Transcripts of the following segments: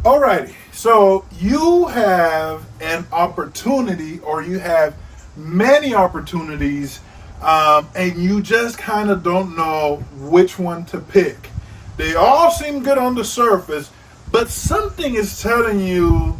Alrighty, so you have an opportunity, or you have many opportunities, and you just kind of don't know which one to pick. They all seem good on the surface, but something is telling you,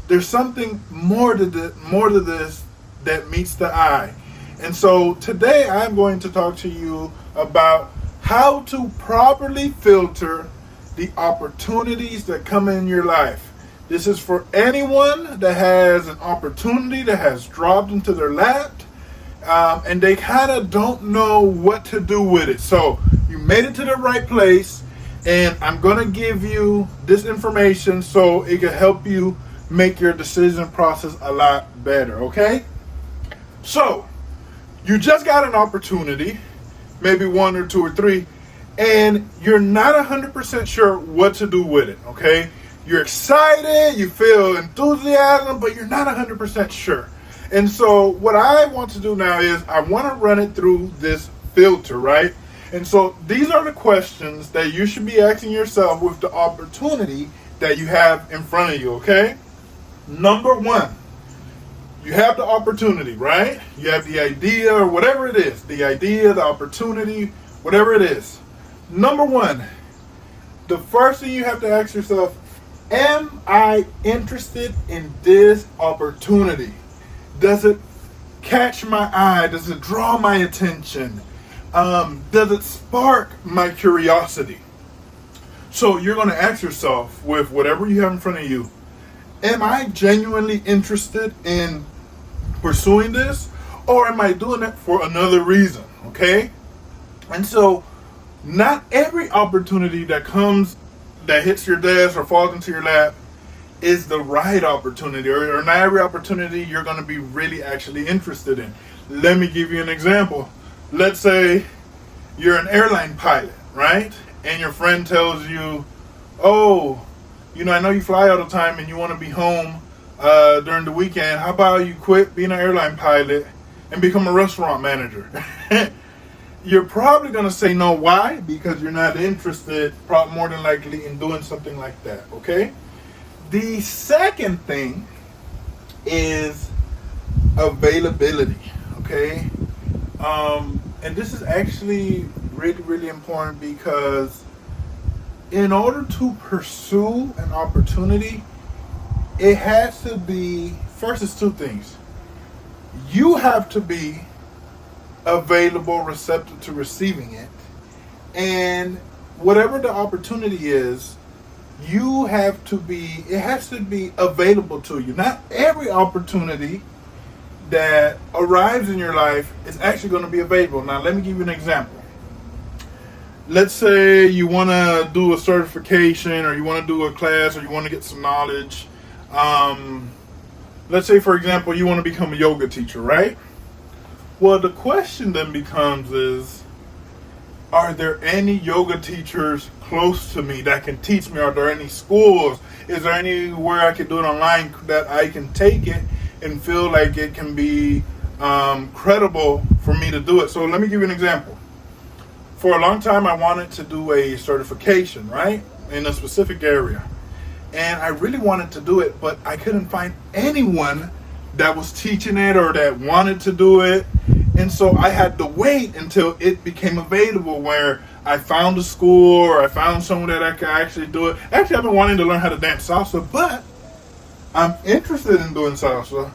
there's something more to this that meets the eye. And so today I'm going to talk to you about how to properly filter the opportunities that come in your life. This is for anyone that has an opportunity that has dropped into their lap, and they kind of don't know what to do with it. So you made it to the right place, and I'm going to give you this information so it can help you make your decision process a lot better, okay? So you just got an opportunity, maybe one or two or three, and you're not 100% sure what to do with it, okay? You're excited, you feel enthusiasm, but you're not 100% sure. And so what I want to do now is I want to run it through this filter, right? And so these are the questions that you should be asking yourself with the opportunity that you have in front of you, okay? Number one, you have the opportunity, right? You have the idea, or whatever it is, the idea, the opportunity, whatever it is. Number one, the first thing you have to ask yourself, am I interested in this opportunity? Does it catch my eye? Does it draw my attention? Does it spark my curiosity? So you're going to ask yourself, with whatever you have in front of you, am I genuinely interested in pursuing this, or am I doing it for another reason? Okay? And so not every opportunity that hits your desk or falls into your lap is the right opportunity, or not every opportunity you're going to be really actually interested in. Let me give you an example. Let's say you're an airline pilot, right? And your friend tells you, oh, I know you fly all the time and you want to be home during the weekend. How about you quit being an airline pilot and become a restaurant manager? You're probably going to say no. Why? Because you're not interested, probably more than likely, in doing something like that, okay? The second thing is availability, okay? And this is actually really, really important, because in order to pursue an opportunity, it has to be, first it's two things. You have to be available, receptive to receiving it, and whatever the opportunity is, it has to be available to you. Not every opportunity that arrives in your life is actually going to be available. Now let me give you an example. Let's say you want to do a certification, or you want to do a class, or you want to get some knowledge. Let's say, for example, you want to become a yoga teacher, right? Well, the question then becomes are there any yoga teachers close to me that can teach me? Are there any schools? Is there anywhere I can do it online that I can take it and feel like it can be credible for me to do it? So let me give you an example. For a long time, I wanted to do a certification, right, in a specific area. And I really wanted to do it, but I couldn't find anyone that was teaching it or that wanted to do it. And so I had to wait until it became available, where I found a school, or I found someone that I could actually do it. Actually, I've been wanting to learn how to dance salsa, but I'm interested in doing salsa,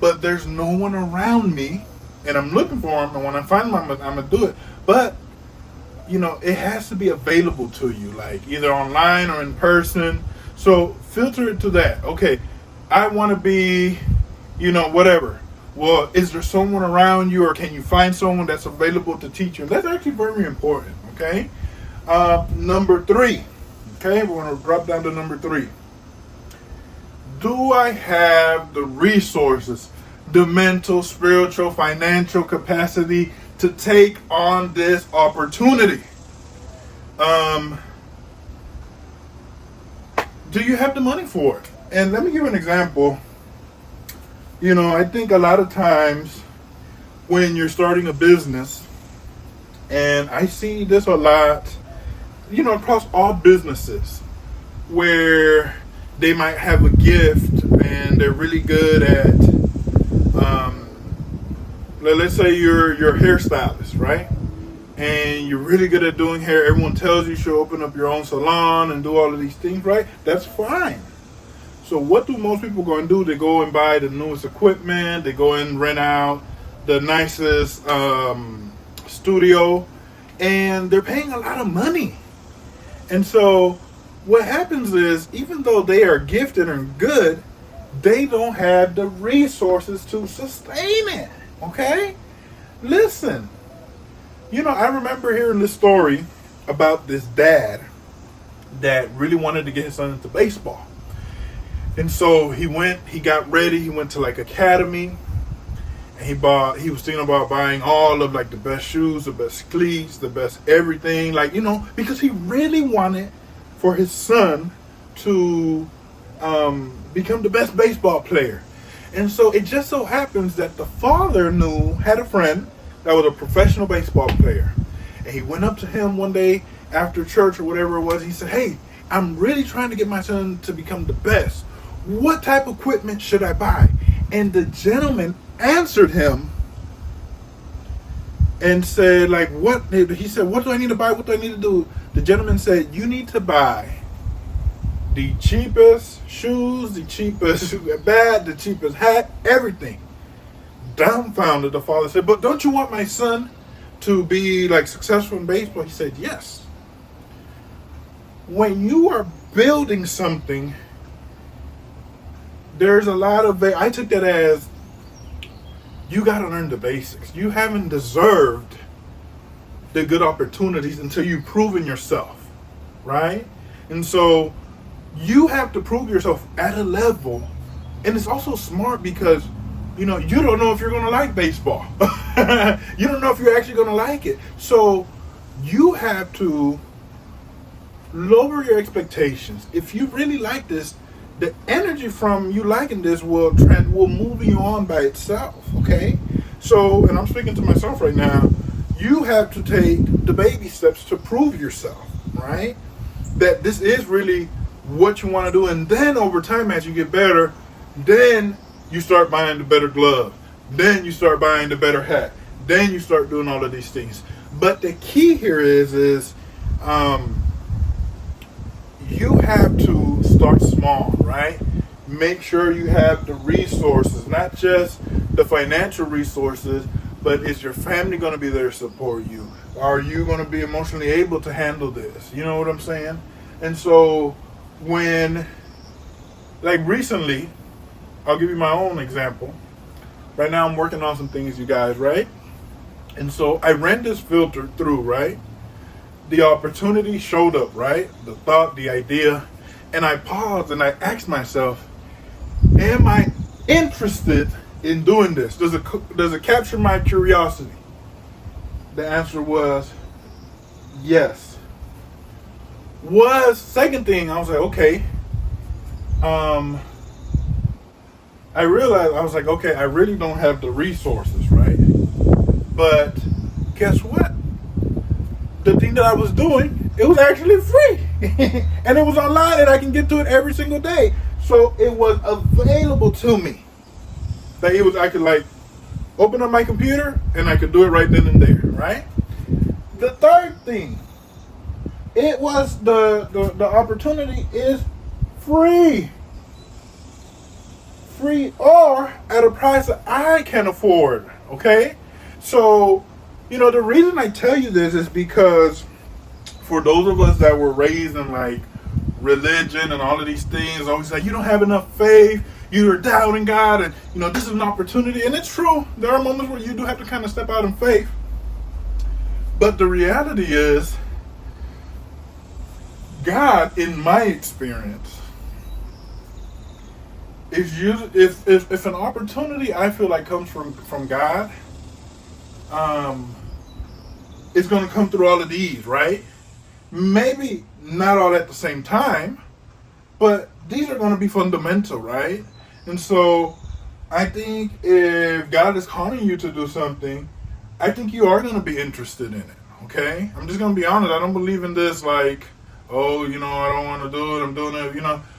but there's no one around me, and I'm looking for them. And when I find them, I'm going to do it. But, it has to be available to you, like either online or in person. So filter it to that. Okay, I want to be, whatever. Well, is there someone around you, or can you find someone that's available to teach you? And that's actually very important, okay? Number three, okay? We're going to drop down to number three. Do I have the resources, the mental, spiritual, financial capacity to take on this opportunity? Do you have the money for it? And let me give you an example. I think a lot of times when you're starting a business, and I see this a lot, across all businesses, where they might have a gift and they're really good at, let's say you're a hairstylist, right? And you're really good at doing hair. Everyone tells you should open up your own salon and do all of these things, right? That's fine. So what do most people go and do? They go and buy the newest equipment. They go and rent out the nicest studio, and they're paying a lot of money. And so what happens is, even though they are gifted and good, they don't have the resources to sustain it. Okay? Listen. I remember hearing this story about this dad that really wanted to get his son into baseball. And so he got ready, he went to like academy, and he was thinking about buying all of like the best shoes, the best cleats, the best everything, because he really wanted for his son to become the best baseball player. And so it just so happens that the father had a friend that was a professional baseball player. And he went up to him one day after church or whatever it was. He said, "Hey, I'm really trying to get my son to become the best. What type of equipment should I buy?" And the gentleman answered him and said, what? He said, "What do I need to buy? What do I need to do?" The gentleman said, "You need to buy the cheapest shoes, the cheapest bat, the cheapest hat, everything." Dumbfounded, the father said, "But don't you want my son to be successful in baseball?" He said, "Yes." When you are building something, there's a lot of, I took that as, you got to learn the basics. You haven't deserved the good opportunities until you've proven yourself, right? And so you have to prove yourself at a level. And it's also smart because, you don't know if you're going to like baseball. You don't know if you're actually going to like it. So you have to lower your expectations. If you really like this, the energy from you liking this will move you on by itself, okay? So, and I'm speaking to myself right now, you have to take the baby steps to prove yourself, right? That this is really what you want to do. And then over time, as you get better, then you start buying the better glove. Then you start buying the better hat. Then you start doing all of these things. But the key here is you have to start small, right? Make sure you have the resources, not just the financial resources, but is your family going to be there to support you? Are you going to be emotionally able to handle this? You know what I'm saying? And so when, recently, I'll give you my own example. Right now I'm working on some things, you guys, right? And so I ran this filter through, right? The opportunity showed up, right? The thought, the idea. And I paused and I asked myself, am I interested in doing this? Does it capture my curiosity? The answer was yes. Second thing, I was like, okay. I realized, I was like, okay, I really don't have the resources, right? But guess what? The thing that I was doing, it was actually free. And it was online and I can get to it every single day. So it was available to me. I could open up my computer and I could do it right then and there, right? The third thing, it was the opportunity is free. Free or at a price that I can afford, okay? So, the reason I tell you this is because for those of us that were raised in religion and all of these things, always you don't have enough faith, you're doubting God, and this is an opportunity. And it's true, there are moments where you do have to kind of step out in faith. But the reality is, God, in my experience, if an opportunity I feel like comes from God, it's going to come through all of these, right? Maybe not all at the same time, but these are going to be fundamental, right? And so I think if God is calling you to do something, I think you are going to be interested in it, okay? I'm just going to be honest. I don't believe in this oh, I don't want to do it, I'm doing it,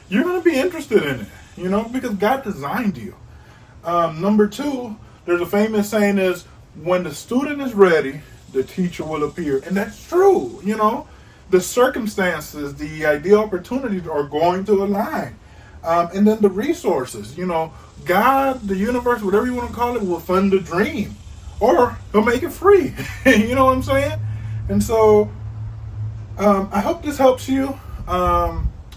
you're going to be interested in it, because God designed you. Number two, there's a famous saying is, when the student is ready, the teacher will appear. And that's true, The circumstances, the ideal opportunities are going to align. And then the resources, God, the universe, whatever you want to call it, will fund the dream. Or he'll make it free. You know what I'm saying? And so, I hope this helps you.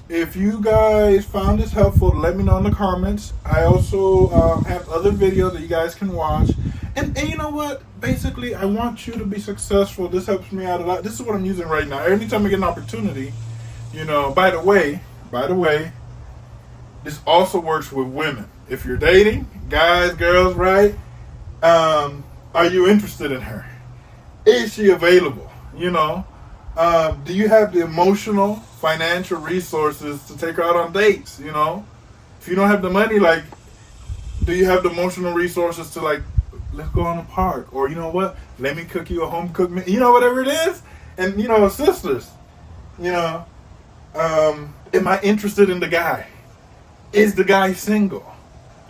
If you guys found this helpful, let me know in the comments. I also have other videos that you guys can watch. And you know what? Basically, I want you to be successful. This helps me out a lot. This is what I'm using right now. Anytime I get an opportunity, by the way, this also works with women. If you're dating, guys, girls, right? Are you interested in her? Is she available? Do you have the emotional, financial resources to take her out on dates? If you don't have the money, do you have the emotional resources to let's go on the park? Or you know what? Let me cook you a home cooked meal. Whatever it is. And sisters, am I interested in the guy? Is the guy single?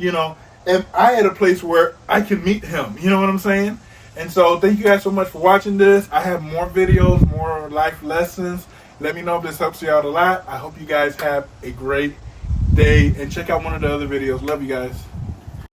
Am I at a place where I can meet him? You know what I'm saying? And so thank you guys so much for watching this. I have more videos, more life lessons. Let me know if this helps you out a lot. I hope you guys have a great day and check out one of the other videos. Love you guys.